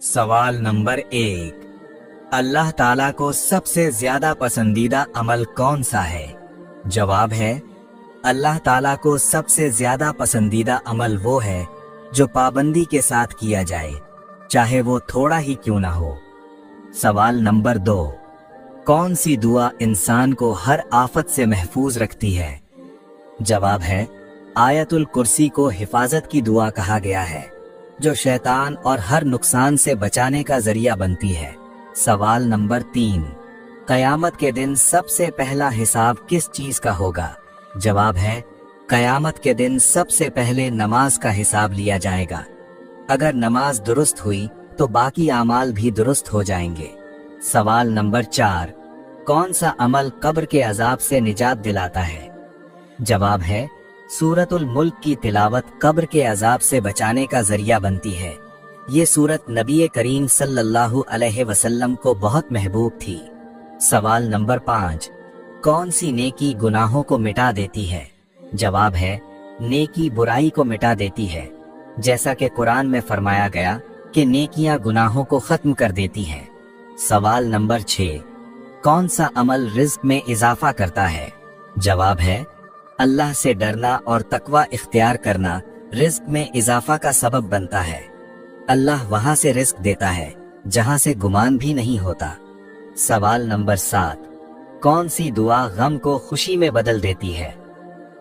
सवाल नंबर 1, अल्लाह ताला को सबसे ज्यादा पसंदीदा अमल कौन सा है? जवाब है, अल्लाह ताला को सबसे ज्यादा पसंदीदा अमल वो है जो पाबंदी के साथ किया जाए, चाहे वो थोड़ा ही क्यों ना हो। सवाल नंबर 2, कौन सी दुआ इंसान को हर आफत से महफूज रखती है? जवाब है, आयतुल कुर्सी को हिफाजत की दुआ कहा गया है, जो शैतान और हर नुकसान से बचाने का जरिया बनती है। सवाल नंबर 3, कयामत के दिन सबसे पहला हिसाब किस चीज का होगा? जवाब है, कयामत के दिन सबसे पहले नमाज का हिसाब लिया जाएगा। अगर नमाज दुरुस्त हुई तो बाकी आमाल भी दुरुस्त हो जाएंगे। सवाल नंबर 4, कौन सा अमल कब्र के अजाब से निजात दिलाता है? जवाब है, सूरतुल मुल्क की तिलावत कब्र के अजाब से बचाने का जरिया बनती है। ये सूरत नबी करीम सल्लल्लाहु अलैहि वसल्लम को बहुत महबूब थी। सवाल नंबर 5, कौन सी नेकी गुनाहों को मिटा देती है? जवाब है, नेकी बुराई को मिटा देती है, जैसा कि कुरान में फरमाया गया कि नेकियां गुनाहों को खत्म कर देती हैं। सवाल नंबर 6, कौन सा अमल रिज्क में इजाफा करता है? जवाब है, अल्लाह से डरना और तकवा इख्तियार करना रिज्क में इजाफा का सबब बनता है। अल्लाह वहां से रिज्क देता है जहां से गुमान भी नहीं होता। सवाल नंबर 7, कौन सी दुआ गम को खुशी में बदल देती है?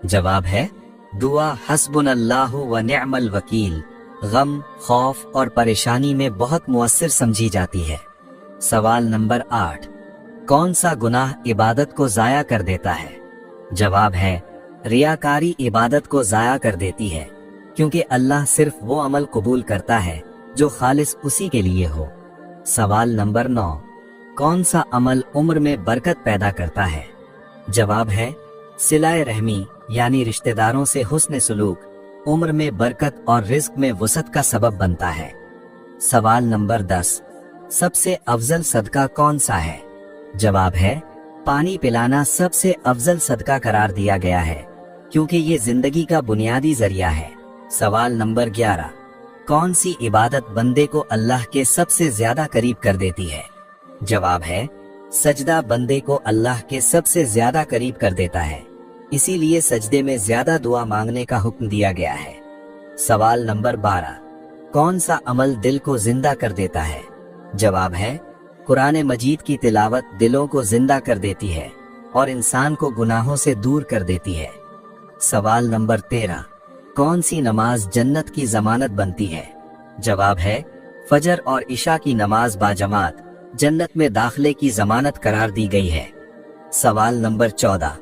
जवाब है, दुआ हस्बुनल्लाहु व निअमल वकील गम, खौफ और परेशानी में बहुत मुअस्सिर समझी जाती है। सवाल नंबर 8, कौन सा गुनाह इबादत को जाया कर देता है? जवाब है, रियाकारी इबादत को जाया कर देती है, क्योंकि अल्लाह सिर्फ वो अमल कबूल करता है जो खालिस उसी के लिए हो। सवाल नंबर 9, कौन सा अमल उम्र में बरकत पैदा करता है? जवाब है, सिलाए रहमी यानी रिश्तेदारों से हुस्न सुलूक उम्र में बरकत और रिज्क में वसअत का सबब बनता है। सवाल नंबर 10, सबसे अफजल सदका कौन सा है? जवाब है, पानी पिलाना सबसे अफजल सदका करार दिया गया है, क्योंकि ये जिंदगी का बुनियादी जरिया है। सवाल नंबर 11, कौन सी इबादत बंदे को अल्लाह के सबसे ज्यादा करीब कर देती है? जवाब है, सजदा बंदे को अल्लाह के सबसे ज्यादा करीब कर देता है, इसीलिए सजदे में ज्यादा दुआ मांगने का हुक्म दिया गया है। सवाल नंबर 12, कौन सा अमल दिल को जिंदा कर देता है? जवाब है, कुरान मजीद की तिलावत दिलों को जिंदा कर देती है और इंसान को गुनाहों से दूर कर देती है। सवाल नंबर 13, कौन सी नमाज जन्नत की जमानत बनती है? जवाब है, फजर और इशा की नमाज बाजमात जन्नत में दाखिले की जमानत करार दी गई है। सवाल नंबर 14,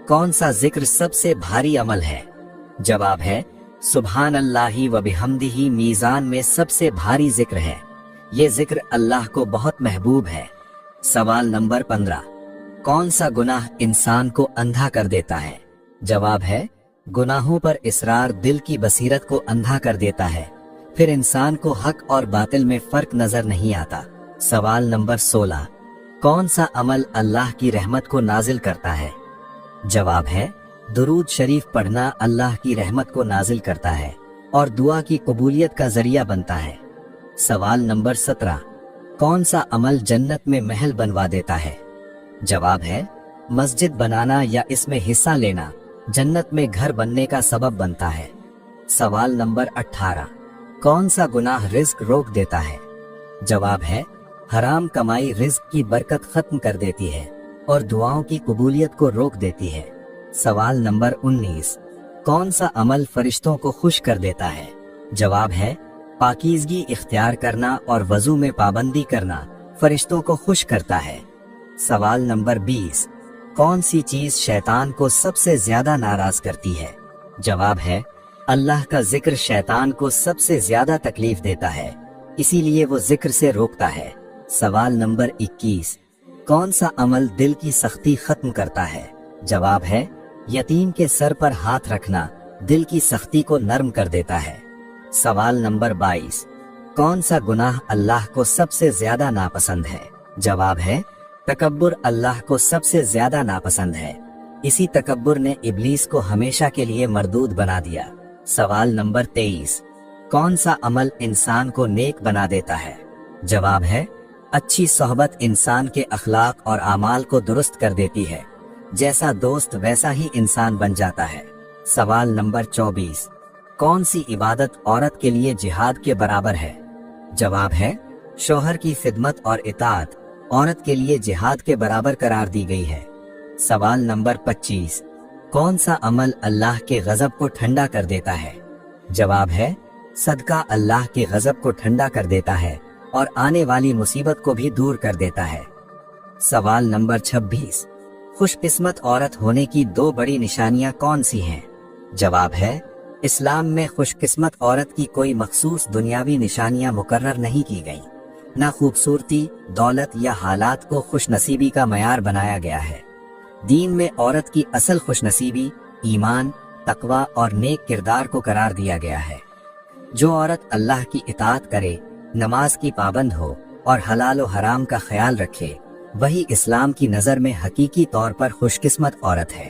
कौन सा जिक्र सबसे भारी अमल है? जवाब है, सुभान अल्लाही व बिहम्दिही मीज़ान में सबसे भारी जिक्र है। ये जिक्र अल्लाह को बहुत महबूब है। सवाल नंबर 15, कौन सा गुनाह इंसान को अंधा कर देता है? जवाब है, गुनाहों पर इसरार दिल की बसीरत को अंधा कर देता है, फिर इंसान को हक और बातिल में फर्क नजर नहीं आता। सवाल नंबर 16, कौन सा अमल अल्लाह की रहमत को नाजिल करता है? जवाब है, दुरूद शरीफ पढ़ना अल्लाह की रहमत को नाजिल करता है और दुआ की कबूलियत का जरिया बनता है। सवाल नंबर 17, कौन सा अमल जन्नत में महल बनवा देता है? जवाब है, मस्जिद बनाना या इसमें हिस्सा लेना जन्नत में घर बनने का सबब बनता है। सवाल नंबर 18, कौन सा गुनाह रिज्क रोक देता है? जवाब है, हराम कमाई रिज्क की बरकत खत्म कर देती है और दुआओं की कबूलियत को रोक देती है। सवाल नंबर 19, कौन सा अमल फरिश्तों को खुश कर देता है? जवाब है, पाकीज़गी इख्तियार करना और वजू में पाबंदी करना फरिश्तों को खुश करता है। सवाल नंबर 20, कौन सी चीज शैतान को सबसे ज्यादा नाराज करती है? जवाब है, अल्लाह का जिक्र शैतान को सबसे ज्यादा तकलीफ देता है, इसीलिए वो जिक्र से रोकता है। सवाल नंबर 21, कौन सा अमल दिल की सख्ती खत्म करता है? जवाब है, यतीम के सर पर हाथ रखना दिल की सख्ती को नरम कर देता है। सवाल नंबर 22, कौन सा गुनाह अल्लाह को सबसे ज्यादा नापसंद है? जवाब है, तकब्बुर अल्लाह को सबसे ज्यादा नापसंद है, इसी तकब्बुर ने इब्लीस को हमेशा के लिए मरदूद बना दिया। सवाल नंबर 23, कौन सा अमल इंसान को नेक बना देता है? जवाब है अच्छी सोहबत इंसान के अखलाक और आमाल को दुरुस्त कर देती है, जैसा दोस्त वैसा ही इंसान बन जाता है। सवाल नंबर 24, कौन सी इबादत औरत के लिए जिहाद के बराबर है? जवाब है शौहर की खिदमत और इताअत औरत के लिए जिहाद के बराबर करार दी गई है। सवाल नंबर 25, कौन सा अमल अल्लाह के गजब को ठंडा कर देता है? जवाब है सदका अल्लाह के गजब को ठंडा कर देता है और आने वाली मुसीबत को भी दूर कर देता है। सवाल नंबर 26, खुशकिस्मत औरत होने की 2 बड़ी निशानियां कौन सी हैं? जवाब है इस्लाम में खुशकिस्मत औरत की कोई मखसूस दुनियावी निशानियां मुकर्रर नहीं की गईं। न खूबसूरती, दौलत या हालात को खुशनसीबी का मयार बनाया गया है। दीन में औरत की असल खुशनसीबी ईमान, तकवा और नेक किरदार को करार दिया गया है। जो औरत अल्लाह की इताअत करे, नमाज की पाबंद हो और हलाल व हराम का ख्याल रखे, वही इस्लाम की नज़र में हकीकी तौर पर खुशकिस्मत औरत है।